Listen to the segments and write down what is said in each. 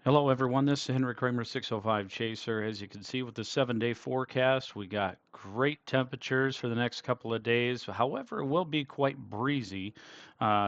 Hello, everyone. This is Henry Kramer, 605 Chaser. As you can see with the 7-day forecast, we got great temperatures for the next couple of days. However, it will be quite breezy,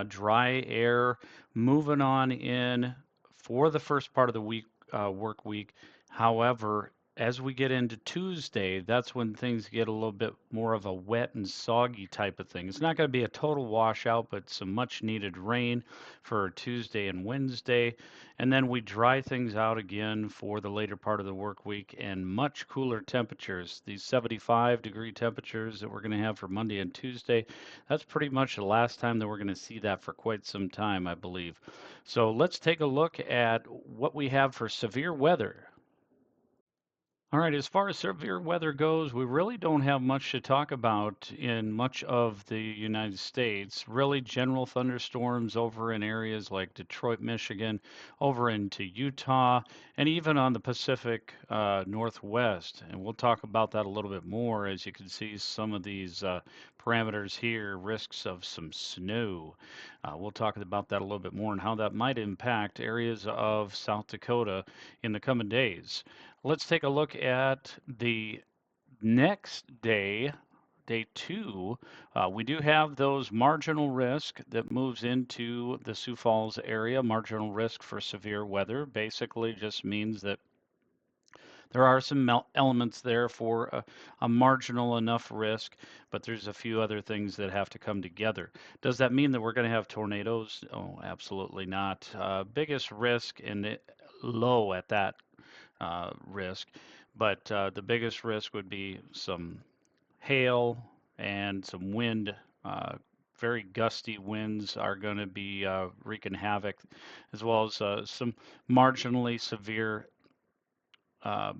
dry air moving on in for the first part of the week, work week. However, as we get into Tuesday, that's when things get a little bit more of a wet and soggy type of thing. It's not going to be a total washout, but some much needed rain for Tuesday and Wednesday. And then we dry things out again for the later part of the work week and much cooler temperatures. These 75-degree temperatures that we're going to have for Monday and Tuesday, that's pretty much the last time that we're going to see that for quite some time, I believe. So let's take a look at what we have for severe weather. All right, as far as severe weather goes, we really don't have much to talk about in much of the United States. Really, general thunderstorms over in areas like Detroit, Michigan, over into Utah, and even on the Pacific Northwest. And we'll talk about that a little bit more as you can see some of these parameters here, risks of some snow. We'll talk about that a little bit more and how that might impact areas of South Dakota in the coming days. Let's take a look at the next day, day two. We do have those marginal risk that moves into the Sioux Falls area. Marginal risk for severe weather basically just means that there are some elements there for a marginal enough risk, but there's a few other things that have to come together. Does that mean that we're going to have tornadoes? Oh, absolutely not. Biggest risk and low at that risk, but the biggest risk would be some hail and some wind. Uh, Very gusty winds are going to be wreaking havoc, as well as some marginally severe, uh,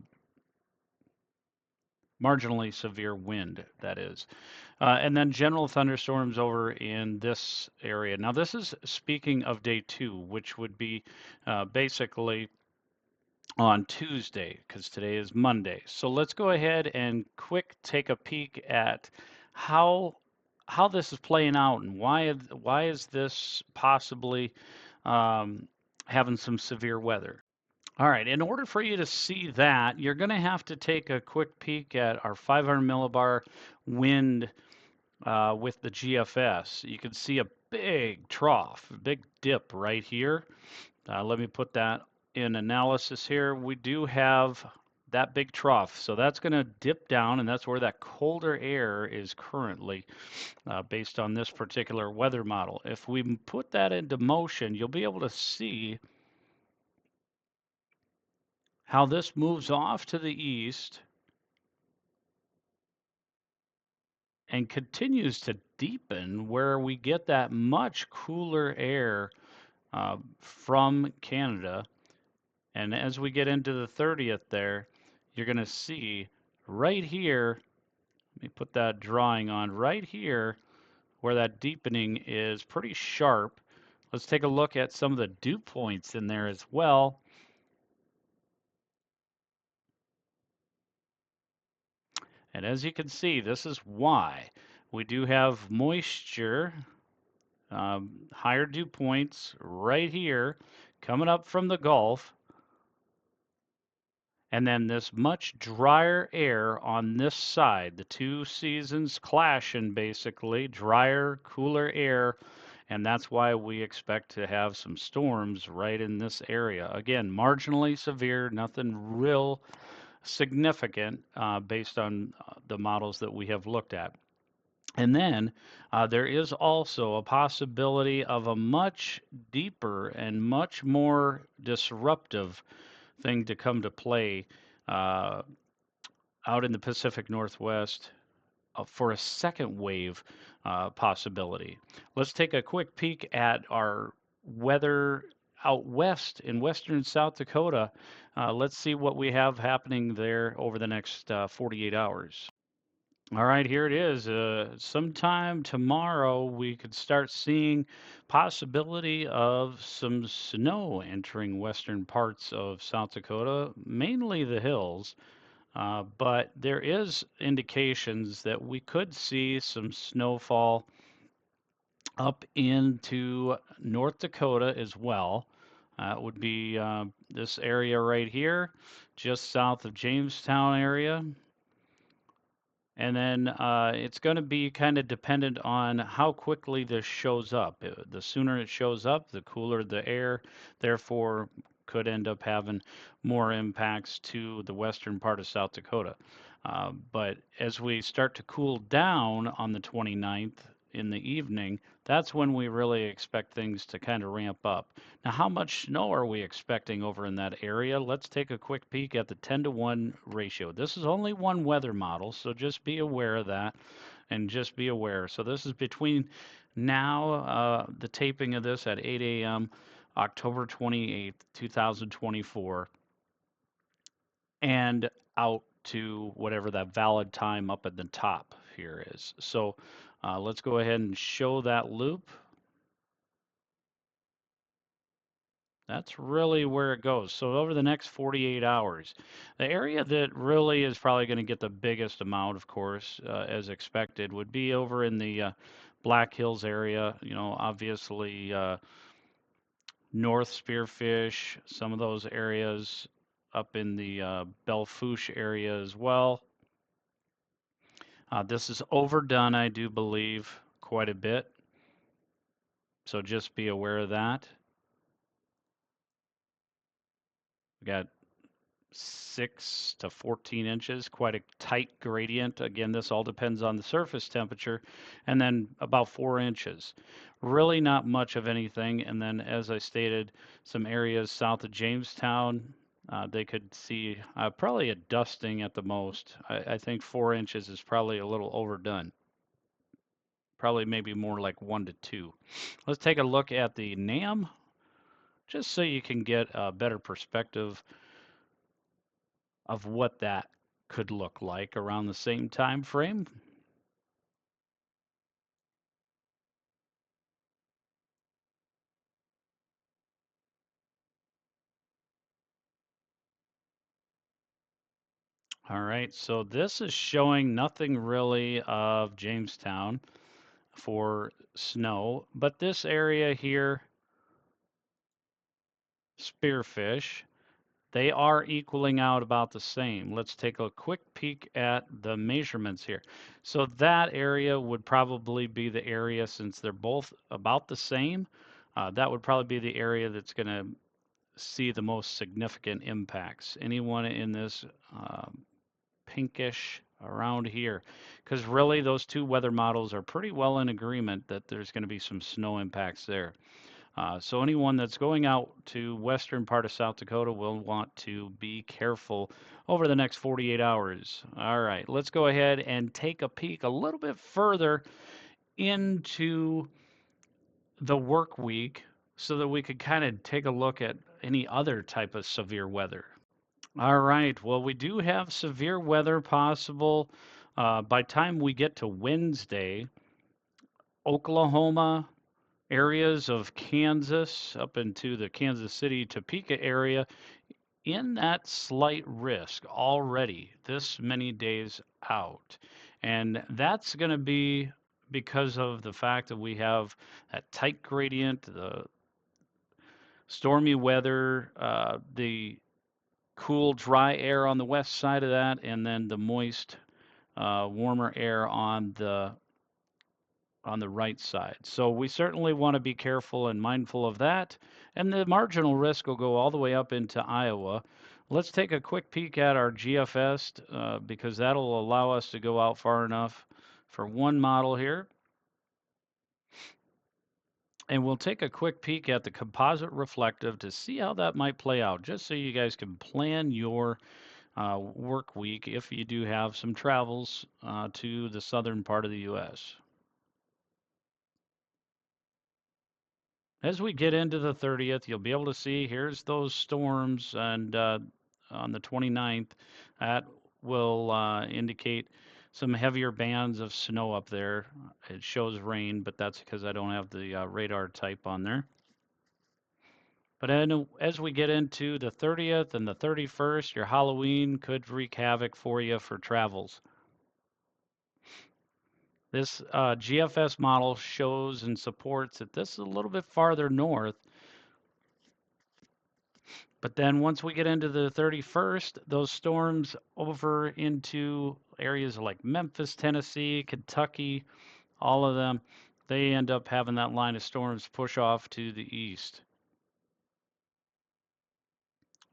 marginally severe wind. That is, and then general thunderstorms over in this area. Now, this is speaking of day two, which would be basically on Tuesday because today is Monday. So let's go ahead and quick take a peek at how how this is playing out and why is this possibly um, having some severe weather. All right, in order for you to see that, you're going to have to take a quick peek at our 500 millibar wind with the GFS. You can see a big trough, a big dip right here. Let me put that in analysis here. We do have that big trough. So that's going to dip down, and that's where that colder air is currently based on this particular weather model. If we put that into motion, you'll be able to see how this moves off to the east and continues to deepen where we get that much cooler air from Canada. And as we get into the 30th there, you're going to see right here, let me put that drawing on right here where that deepening is pretty sharp. Let's take a look at some of the dew points in there as well. And as you can see, this is why we do have moisture, higher dew points right here coming up from the Gulf. And then this much drier air on this side, the two seasons clashing basically, drier, cooler air, and that's why we expect to have some storms right in this area. Again, marginally severe, nothing real significant based on the models that we have looked at. And then there is also a possibility of a much deeper and much more disruptive thing to come to play uh, out in the Pacific Northwest for a second wave possibility. Let's take a quick peek at our weather out west in western South Dakota. Let's see what we have happening there over the next 48 hours. All right, here it is. Sometime tomorrow, we could start seeing possibility of some snow entering western parts of South Dakota, mainly the hills. But there is indications that we could see some snowfall up into North Dakota as well. It would be this area right here, just south of Jamestown area. And then it's going to be kind of dependent on how quickly this shows up. The sooner it shows up, the cooler the air, therefore could end up having more impacts to the western part of South Dakota. But as we start to cool down on the 29th in the evening, that's when we really expect things to kind of ramp up. Now, how much snow are we expecting over in that area? Let's take a quick peek at the 10-to-1 ratio. This is only one weather model, so just be aware of that and just be aware. So this is between now, the taping of this at 8 a.m., October 28th, 2024, and out to whatever that valid time up at the top here is. So let's go ahead and show that loop. That's really where it goes. So over the next 48 hours, the area that really is probably going to get the biggest amount, of course, as expected, would be over in the Black Hills area. You know, obviously North Spearfish, some of those areas up in the Belle Fourche area as well. This is overdone, I do believe, quite a bit. So just be aware of that. We got 6 to 14 inches, quite a tight gradient. Again, this all depends on the surface temperature, and then about 4 inches. Really not much of anything. And then, as I stated, some areas south of Jamestown, they could see probably a dusting at the most. I think 4 inches is probably a little overdone. Probably maybe more like 1 to 2. Let's take a look at the NAM, just so you can get a better perspective of what that could look like around the same time frame. All right, so this is showing nothing really of Jamestown for snow, but this area here, Spearfish, they are equaling out about the same. Let's take a quick peek at the measurements here. So that area would probably be the area, since they're both about the same, that would probably be the area that's going to see the most significant impacts. Anyone in this pinkish around here, because really those two weather models are pretty well in agreement that there's going to be some snow impacts there. So anyone that's going out to western part of South Dakota will want to be careful over the next 48 hours. All right, let's go ahead and take a peek a little bit further into the work week so that we could kind of take a look at any other type of severe weather. All right, well, we do have severe weather possible by time we get to Wednesday. Oklahoma, areas of Kansas up into the Kansas City, Topeka area in that slight risk already this many days out. And that's going to be because of the fact that we have that tight gradient, the stormy weather, the cool, dry air on the west side of that, and then the moist, warmer air on the right side. So we certainly want to be careful and mindful of that. And the marginal risk will go all the way up into Iowa. Let's take a quick peek at our GFS because that'll allow us to go out far enough for one model here. And we'll take a quick peek at the composite reflective to see how that might play out, just so you guys can plan your work week if you do have some travels to the southern part of the U.S. As we get into the 30th, you'll be able to see here's those storms, and on the 29th, that will indicate some heavier bands of snow up there. It shows rain, but that's because I don't have the radar type on there. But as we get into the 30th and the 31st, your Halloween could wreak havoc for you for travels. This GFS model shows and supports that this is a little bit farther north. But then once we get into the 31st, those storms over into areas like Memphis, Tennessee, Kentucky, all of them, they end up having that line of storms push off to the east.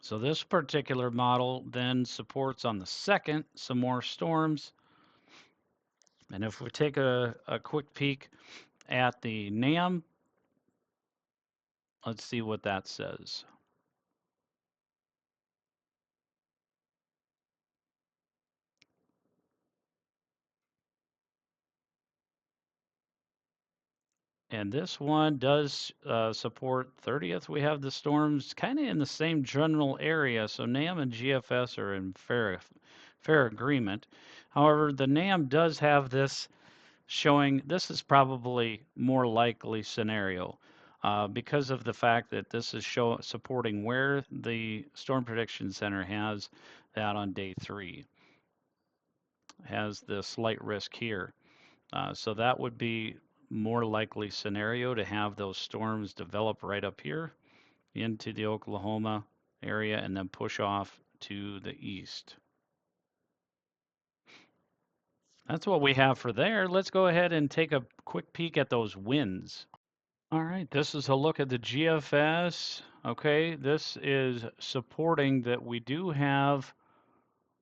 So this particular model then supports on the 2nd some more storms. And if we take a quick peek at the NAM, let's see what that says. And this one does support 30th. We have the storms kind of in the same general area. So NAM and GFS are in fair agreement. However, the NAM does have this showing this is probably more likely scenario because of the fact that this is supporting where the Storm Prediction Center has that on day 3, has the slight risk here. So that would be more likely scenario to have those storms develop right up here into the Oklahoma area and then push off to the east. That's what we have for there. Let's go ahead and take a quick peek at those winds. All right, this is a look at the GFS. Okay, this is supporting that we do have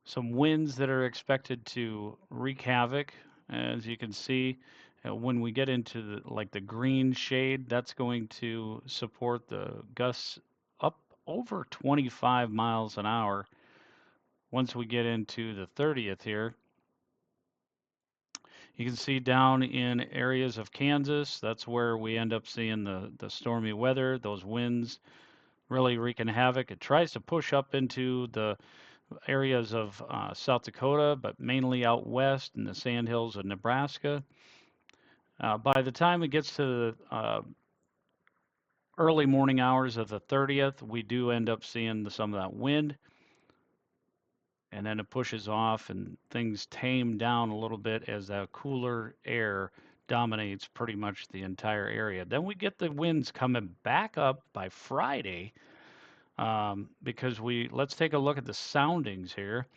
some winds that are expected to wreak havoc. As you can see, when we get into the green shade, that's going to support the gusts up over 25 miles an hour. Once we get into the 30th here, you can see down in areas of Kansas, that's where we end up seeing the stormy weather, those winds really wreaking havoc. It tries to push up into the areas of South Dakota, but mainly out west in the sandhills of Nebraska. By the time it gets to the early morning hours of the 30th, we do end up seeing some of that wind, and then it pushes off and things tame down a little bit as that cooler air dominates pretty much the entire area. Then we get the winds coming back up by Friday because let's take a look at the soundings here.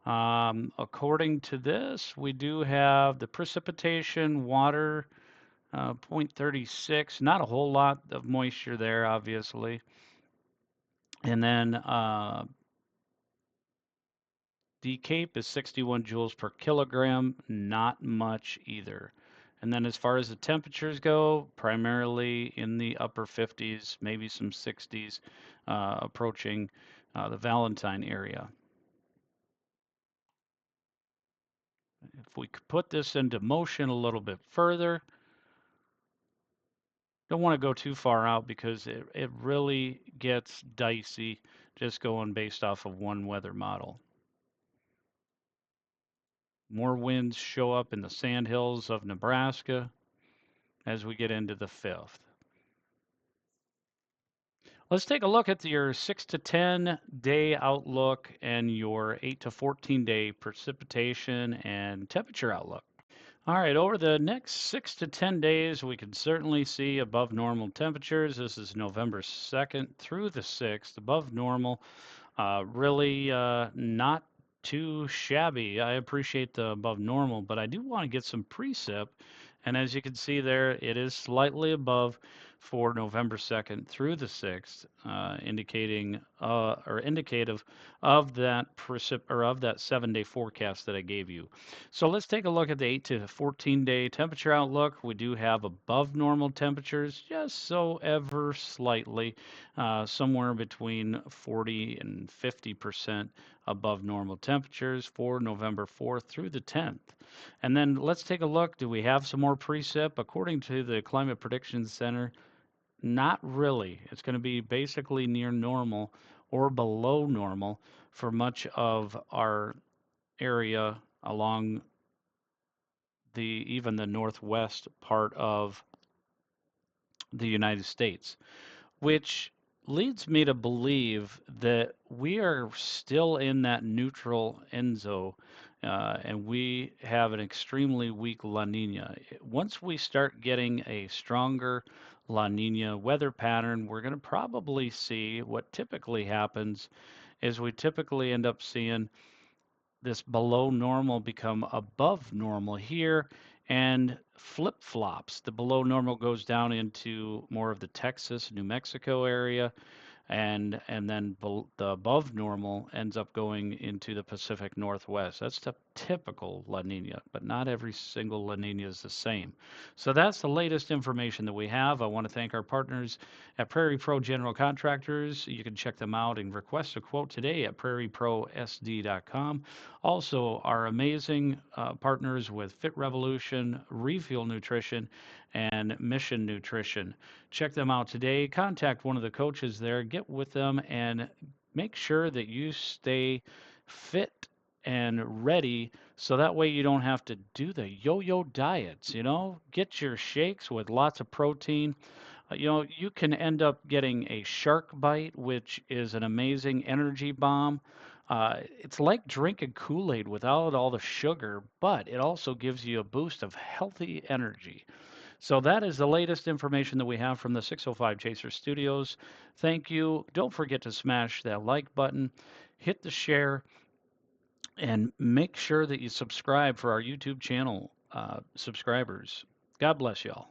According to this, we do have the precipitation, water, 0.36, not a whole lot of moisture there, obviously. And then decape is 61 joules per kilogram, not much either. And then as far as the temperatures go, primarily in the upper 50s, maybe some 60s, approaching the Valentine area. If we could put this into motion a little bit further, don't want to go too far out because it really gets dicey just going based off of one weather model. More winds show up in the sandhills of Nebraska as we get into the 5th. Let's take a look at your 6 to 10 day outlook and your 8 to 14 day precipitation and temperature outlook. All right, over the next 6 to 10 days, we can certainly see above normal temperatures. This is November 2nd through the 6th, above normal. Really not too shabby. I appreciate the above normal, but I do want to get some precip. And as you can see there, it is slightly above for November 2nd through the 6th, indicating or indicative of that of that 7-day forecast that I gave you. So let's take a look at the 8 to 14 day temperature outlook. We do have above normal temperatures, just so ever slightly, somewhere between 40 and 50% above normal temperatures for November 4th through the 10th. And then let's take a look. Do we have some more precip? According to the Climate Prediction Center, not really. It's going to be basically near normal or below normal for much of our area along even the northwest part of the United States, which leads me to believe that we are still in that neutral ENSO, and we have an extremely weak La Nina. Once we start getting a stronger La Nina weather pattern, we're going to probably see what typically happens is we typically end up seeing this below normal become above normal here and flip flops. The below normal goes down into more of the Texas, New Mexico area, and then the above normal ends up going into the Pacific Northwest. That's the typical La Nina, but not every single La Nina is the same. So that's the latest information that we have. I want to thank our partners at Prairie Pro General Contractors. You can check them out and request a quote today at prairieprosd.com. Also, our amazing partners with Fit Revolution, Refuel Nutrition, and Mission Nutrition. Check them out today. Contact one of the coaches there, get with them, and make sure that you stay fit and ready so that way you don't have to do the yo-yo diets, Get your shakes with lots of protein. You can end up getting a shark bite, which is an amazing energy bomb. It's like drinking Kool-Aid without all the sugar, but it also gives you a boost of healthy energy. So that is the latest information that we have from the 605 Chaser Studios. Thank you. Don't forget to smash that like button, hit the share, and make sure that you subscribe for our YouTube channel subscribers. God bless y'all.